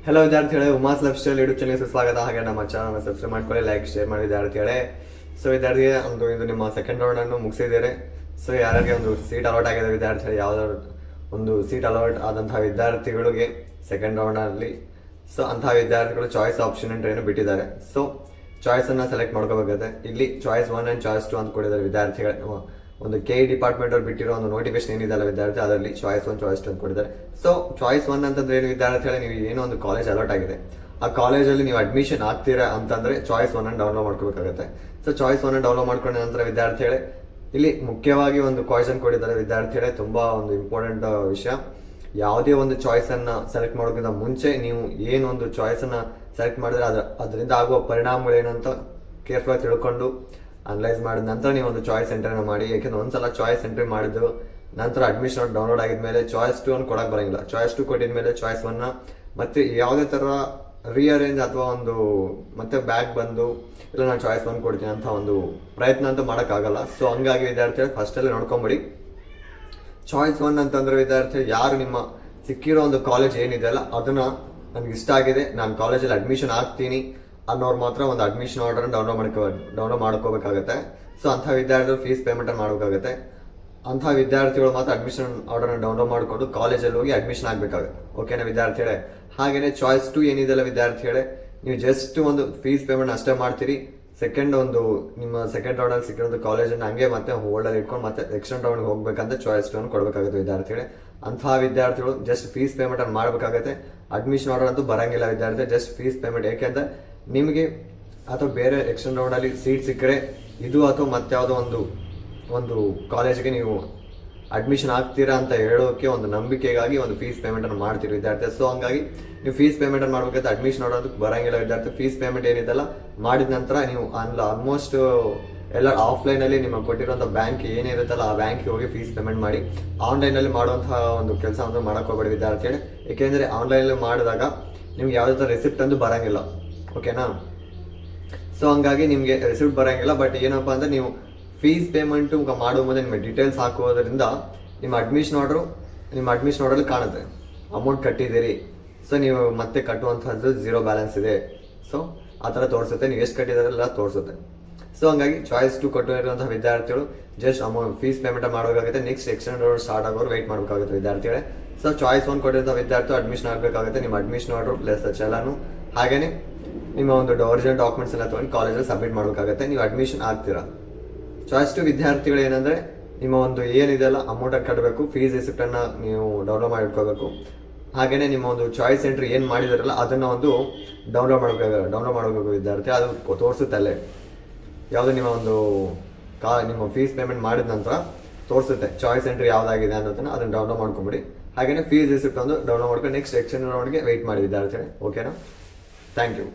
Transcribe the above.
Hello ವಿದ್ಯಾರ್ಥಿಗಳೇ, Uma's life style YouTube ಚಾನಲ್ಗೆ ಸ್ವಾಗತ. ಹಾಗೆ ನಮ್ಮ ಚಾನಲ್ನ ಸಬ್ಸ್ಕ್ರೈಬ್ ಮಾಡ್ಕೊಳ್ಳಿ, ಲೈಕ್ ಶೇರ್ ಮಾಡಿ ವಿದ್ಯಾರ್ಥಿಗಳೇ. ಸೊ ವಿದ್ಯಾರ್ಥಿಗೆ ಇದು ನಿಮ್ಮ ಸೆಕೆಂಡ್ ರೌಂಡ್ ಅನ್ನು ಮುಗಿಸಿದ್ದೀರಿ. ಸೊ ಯಾರಿಗೆ ಒಂದು ಸೀಟ್ ಅಲಾಟ್ ಆಗಿದೆ ವಿದ್ಯಾರ್ಥಿಗಳು, ಯಾವ್ದಾದ್ರು ಒಂದು ಸೀಟ್ ಅಲಾಟ್ ಆದಂತಹ ವಿದ್ಯಾರ್ಥಿಗಳಿಗೆ ಸೆಕೆಂಡ್ ರೌಂಡಲ್ಲಿ, ಸೊ ಅಂತಹ ವಿದ್ಯಾರ್ಥಿಗಳು ಚಾಯ್ಸ್ ಆಪ್ಷನ್ ಅಂತ ಏನು ಬಿಟ್ಟಿದ್ದಾರೆ. ಸೊ ಚಾಯ್ಸನ್ನು ಸೆಲೆಕ್ಟ್ ಮಾಡ್ಕೋಬೇಕಾಗುತ್ತೆ. ಇಲ್ಲಿ ಚಾಯ್ಸ್ 1 ಆ್ಯಂಡ್ ಚಾಯ್ಸ್ 2 ಅಂತ ಕೊಟ್ಟಿದ್ದಾರೆ ವಿದ್ಯಾರ್ಥಿಗಳು. ಒಂದು ಡಿಪಾರ್ಟ್ಮೆಂಟ್ ಅವ್ರು ಬಿಟ್ಟಿರೋ ಒಂದು ನೋಟಿಫಿಕೇಶನ್ ಏನಿದೆಲ್ಲ ವಿದ್ಯಾರ್ಥಿ, ಅದರಲ್ಲಿ ಚಾಯ್ಸ್ 1 ಚಾಯ್ಸ್ 2 ಅಂತ ಕೊಟ್ಟಿದ್ದಾರೆ. ಸೊ ಚಾಯ್ಸ್ 1 ಅಂತಂದ್ರೆ ಏನು ವಿದ್ಯಾರ್ಥಿಗಳು, ನೀವು ಏನೋ ಒಂದು ಕಾಲೇಜ್ ಅಲಾಟ್ ಆಗಿದೆ, ಆ ಕಾಲೇಜಲ್ಲಿ ನೀವು ಅಡ್ಮಿಷನ್ ಆಗ್ತೀರಾ ಅಂತಂದ್ರೆ ಚಾಯ್ಸ್ 1 ಅನ್ನು ಡೌನ್ಲೋಡ್ ಮಾಡ್ಕೋಬೇಕಾಗುತ್ತೆ. ಸೊ ಚಾಯ್ಸ್ 1 ಅನ್ನು ಡೌನ್ಲೋಡ್ ಮಾಡ್ಕೊಂಡ ನಂತರ ವಿದ್ಯಾರ್ಥಿಗಳೇ, ಇಲ್ಲಿ ಮುಖ್ಯವಾಗಿ ಒಂದು ಕ್ವಶನ್ ಕೊಟ್ಟಿದ್ದಾರೆ ವಿದ್ಯಾರ್ಥಿಗಳೇ, ತುಂಬಾ ಒಂದು ಇಂಪಾರ್ಟೆಂಟ್ ವಿಷಯ. ಯಾವುದೇ ಒಂದು ಚಾಯ್ಸ್ ಅನ್ನ ಸೆಲೆಕ್ಟ್ ಮಾಡೋಕ್ಕಿಂತ ಮುಂಚೆ ನೀವು ಏನೊಂದು ಚಾಯ್ಸ್ ಅನ್ನ ಸೆಲೆಕ್ಟ್ ಮಾಡಿದ್ರೆ ಅದರಿಂದ ಆಗುವ ಪರಿಣಾಮಗಳು ಏನಂತ ಕೇರ್ಫುಲ್ ತಿಳ್ಕೊಂಡು ಅನಲೈಸ್ ಮಾಡಿದ ನಂತರ ನೀವು ಒಂದು ಚಾಯ್ಸ್ ಎಂಟ್ರಿನ ಮಾಡಿ. ಯಾಕೆಂದ್ರೆ ಒಂದ್ಸಲ ಚಾಯ್ಸ್ ಎಂಟ್ರಿ ಮಾಡಿದ್ದು ನಂತರ ಅಡ್ಮಿಷನ್ ಡೌನ್ಲೋಡ್ ಆಗಿದ್ಮೇಲೆ ಚಾಯ್ಸ್ 2 ಅನ್ನು ಕೊಡಕ್ಕೆ ಬರಂಗಿಲ್ಲ. ಚಾಯ್ಸ್ 2 ಕೊಟ್ಟಿದ್ಮೇಲೆ ಚಾಯ್ಸ್ 1 ಮತ್ತೆ ಯಾವುದೇ ತರ ರಿಅರೇಂಜ್ ಅಥವಾ ಒಂದು ಮತ್ತೆ ಬ್ಯಾಕ್ ಬಂದು ಇಲ್ಲ ನಾನು ಚಾಯ್ಸ್ 1 ಕೊಡ್ತೀನಿ ಅಂತ ಒಂದು ಪ್ರಯತ್ನ ಅಂತೂ ಮಾಡೋಕ್ಕಾಗಲ್ಲ. ಸೊ ಹಂಗಾಗಿ ವಿದ್ಯಾರ್ಥಿಗಳು ಫಸ್ಟಲ್ಲಿ ನೋಡ್ಕೊಂಬಿಡಿ. ಚಾಯ್ಸ್ 1 ಅಂತಂದ್ರೆ ವಿದ್ಯಾರ್ಥಿ ಯಾರು ನಿಮ್ಮ ಸಿಕ್ಕಿರೋ ಒಂದು ಕಾಲೇಜ್ ಏನಿದೆ ಅಲ್ಲ, ಅದನ್ನ ನನಗೆ ಇಷ್ಟ ಆಗಿದೆ, ನಾನು ಕಾಲೇಜಲ್ಲಿ ಅಡ್ಮಿಷನ್ ಆಗ್ತೀನಿ ಅನ್ನೋರು ಮಾತ್ರ ಒಂದು ಅಡ್ಮಿಷನ್ ಆರ್ಡರ್ ಡೌನ್ಲೋಡ್ ಮಾಡ್ಕೋಬೇಕಾಗುತ್ತೆ. ಸೊ ಅಂಥ ವಿದ್ಯಾರ್ಥಿಗಳು ಫೀಸ್ ಪೇಮೆಂಟ್ ಮಾಡಬೇಕಾಗುತ್ತೆ. ಅಂಥ ವಿದ್ಯಾರ್ಥಿಗಳು ಮಾತ್ರ ಅಡ್ಮಿಷನ್ ಆರ್ಡರ್ನ ಡೌನ್ಲೋಡ್ ಮಾಡಿಕೊಂಡು ಕಾಲೇಜಲ್ಲಿ ಹೋಗಿ ಅಡ್ಮಿಷನ್ ಆಗಬೇಕಾಗುತ್ತೆ. ಓಕೆನಾ ವಿದ್ಯಾರ್ಥಿಗಳೇ? ಹಾಗೆಯೇ ಚಾಯ್ಸ್ 2 ಏನಿದೆಲ್ಲ ವಿದ್ಯಾರ್ಥಿಗಳೇ, ನೀವು ಜಸ್ಟ್ ಒಂದು ಫೀಸ್ ಪೇಮೆಂಟ್ ಅಷ್ಟೇ ಮಾಡ್ತೀರಿ. ನಿಮ್ಮ ಸೆಕೆಂಡ್ ರೌಂಡಲ್ಲಿ ಸಿಕ್ಕಿರೋದು ಕಾಲೇಜನ್ನು ಹಂಗೆ ಮತ್ತೆ ಹೋಲ್ಡಲ್ಲಿ ಇಟ್ಕೊಂಡು ಮತ್ತೆ ಎಕ್ಸ್ಟೆಂಡ್ ರೌಂಡ್ಗೆ ಹೋಗ್ಬೇಕಂತ ಚಾಯ್ಸ್ 2 ಕೊಡಬೇಕಾಗುತ್ತೆ ವಿದ್ಯಾರ್ಥಿಗಳೇ. ಅಂತಹ ವಿದ್ಯಾರ್ಥಿಗಳು ಜಸ್ಟ್ ಫೀಸ್ ಪೇಮೆಂಟ್ ಅನ್ನು ಮಾಡಬೇಕಾಗುತ್ತೆ. ಅಡ್ಮಿಷನ್ ಆರ್ಡರ್ ಅಂತೂ ಬರಂಗಿಲ್ಲ ವಿದ್ಯಾರ್ಥಿ, ಜಸ್ಟ್ ಫೀಸ್ ಪೇಮೆಂಟ್. ಏಕೆಂದ್ರೆ ನಿಮಗೆ ಅಥವಾ ಬೇರೆ ಎಕ್ಸ್ಟೆಂಡ್ ರೌಂಡಲ್ಲಿ ಸೀಟ್ ಸಿಕ್ಕರೆ ಇದು ಅಥವಾ ಮತ್ತಾವುದೋ ಒಂದು ಕಾಲೇಜ್ಗೆ ನೀವು ಅಡ್ಮಿಷನ್ ಆಗ್ತೀರಾ ಅಂತ ಹೇಳೋಕೆ ಒಂದು ನಂಬಿಕೆಗಾಗಿ ಒಂದು ಫೀಸ್ ಪೇಮೆಂಟ್ ಅನ್ನು ಮಾಡ್ತೀರಿ ವಿದ್ಯಾರ್ಥಿ. ಸೊ ಹಂಗಾಗಿ ನೀವು ಫೀಸ್ ಪೇಮೆಂಟ್ ಅನ್ನು ಮಾಡ್ಬೇಕಾದ್ರೆ ಅಡ್ಮಿಷನ್ ಮಾಡೋದಕ್ಕೆ ಬರಂಗಿಲ್ಲ ವಿದ್ಯಾರ್ಥಿ. ಫೀಸ್ ಪೇಮೆಂಟ್ ಏನಿದೆಲ್ಲ ಮಾಡಿದ ನಂತರ ನೀವು ಆಲ್ಮೋಸ್ಟ್ ಎಲ್ಲ ಆಫ್ಲೈನಲ್ಲಿ ನಿಮಗೆ ಕೊಟ್ಟಿರುವಂಥ ಬ್ಯಾಂಕ್ ಏನಿರುತ್ತಲ್ಲ ಆ ಬ್ಯಾಂಕ್ಗೆ ಹೋಗಿ ಫೀಸ್ ಪೇಮೆಂಟ್ ಮಾಡಿ. ಆನ್ಲೈನಲ್ಲಿ ಮಾಡುವಂತಹ ಒಂದು ಕೆಲಸವನ್ನು ಮಾಡೋಕೆ ಹೋಗಬೇಡಿ ವಿದ್ಯಾರ್ಥಿಗಳೇ. ಏಕೆಂದರೆ ಆನ್ಲೈನಲ್ಲಿ ಮಾಡಿದಾಗ ನಿಮ್ಗೆ ಯಾವುದೇ ಥರ ರಿಸಿಪ್ಟ್ ಅಂತೂ ಬರಂಗಿಲ್ಲ. ಓಕೆನಾ? ಸೊ ಹಂಗಾಗಿ ನಿಮಗೆ ರಿಸಿಪ್ಟ್ ಬರಂಗಿಲ್ಲ. ಬಟ್ ಏನಪ್ಪ ಅಂದರೆ ನೀವು ಫೀಸ್ ಪೇಮೆಂಟು ಮಾಡುವ ಮುಂದೆ ನಿಮ್ಮ ಡೀಟೇಲ್ಸ್ ಹಾಕೋದ್ರಿಂದ ನಿಮ್ಮ ಅಡ್ಮಿಷನ್ ಆರ್ಡರಲ್ಲಿ ಕಾಣುತ್ತೆ ಅಮೌಂಟ್ ಕಟ್ಟಿದ್ದೀರಿ. ಸೊ ನೀವು ಮತ್ತೆ ಕಟ್ಟುವಂಥದ್ದು 0 ಬ್ಯಾಲೆನ್ಸ್ ಇದೆ. ಸೊ ಆ ಥರ ತೋರಿಸುತ್ತೆ, ನೀವು ಎಷ್ಟು ಕಟ್ಟಿದಾರೆಲ್ಲ ತೋರಿಸುತ್ತೆ. ಸೊ ಹಂಗಾಗಿ ಚಾಯ್ಸ್ 2 ಕೊಟ್ಟಿರುವಂತಹ ವಿದ್ಯಾರ್ಥಿಗಳು ಜಸ್ಟ್ ಫೀಸ್ ಪೇಮೆಂಟ್ ಮಾಡಬೇಕಾಗುತ್ತೆ. ನೆಕ್ಸ್ಟ್ ಎಕ್ಸ್ಟೆಂಡ್ ರೌಂಡ್ ಸ್ಟಾರ್ಟ್ ಆಗೋರು ವೆಯ್ಟ್ ಮಾಡಬೇಕಾಗುತ್ತೆ ವಿದ್ಯಾರ್ಥಿಗಳೇ. ಸೊ ಚಾಯ್ಸ್ 1 ಕೊಟ್ಟಿರುವಂಥ ವಿದ್ಯಾರ್ಥಿ ಅಡ್ಮಿಷನ್ ಆಗಬೇಕಾಗುತ್ತೆ. ನಿಮ್ಮ ಅಡ್ಮಿಷನ್ ಆರ್ಡರ್ ಪ್ಲಸ್ ಚಲಾನು ಹಾಗೇನೆ ನಿಮ್ಮ ಒಂದು ಒರಿಜಿನಲ್ ಡಾಕ್ಯುಮೆಂಟ್ಸ್ ಎಲ್ಲ ತೊಗೊಂಡು ಕಾಲೇಜಲ್ಲಿ ಸಬ್ಮಿಟ್ ಮಾಡಬೇಕಾಗುತ್ತೆ. ನೀವು ಅಡ್ಮಿಷನ್ ಆಗ್ತೀರಾ. ಚಾಯ್ಸ್ 2 ವಿದ್ಯಾರ್ಥಿಗಳು ಏನಂದರೆ ನಿಮ್ಮ ಒಂದು ಏನಿದೆಲ್ಲ ಅಮೌಂಟ್ ಕಟ್ಟಬೇಕು, ಫೀಸ್ ರಿಸಿಪ್ಟನ್ನು ನೀವು ಡೌನ್ಲೋಡ್ ಮಾಡಿ ಇಟ್ಕೋಬೇಕು. ಹಾಗೆಯೇ ನಿಮ್ಮ ಒಂದು ಚಾಯ್ಸ್ ಎಂಟ್ರಿ ಏನು ಮಾಡಿದಾರಲ್ಲ ಅದನ್ನು ಒಂದು ಡೌನ್ಲೋಡ್ ಮಾಡಬೇಕು ವಿದ್ಯಾರ್ಥಿ. ಅದು ತೋರಿಸುತ್ತೆ ಅಲ್ಲೇ ಯಾವುದು ನಿಮ್ಮ ಫೀಸ್ ಪೇಮೆಂಟ್ ಮಾಡಿದ ನಂತರ ತೋರಿಸುತ್ತೆ ಚಾಯ್ಸ್ ಎಂಟ್ರಿ ಯಾವುದಾಗಿದೆ ಅನ್ನೋದನ್ನು ಅದನ್ನು ಡೌನ್ಲೋಡ್ ಮಾಡ್ಕೊಂಬಿಡಿ. ಹಾಗೆಯೇ ಫೀಸ್ ರಿಸಿಪ್ಟ್ ಒಂದು ಡೌನ್ಲೋಡ್ ಮಾಡ್ಕೊಂಡು ನೆಕ್ಸ್ಟ್ ಎಕ್ಸ್ಟೆಂಡ್ ರೌಂಡ್ಗೆ ವೆಯ್ಟ್ ಮಾಡಿ ವಿದ್ಯಾರ್ಥಿಗಳೇ. ಓಕೆನಾ? Thank you.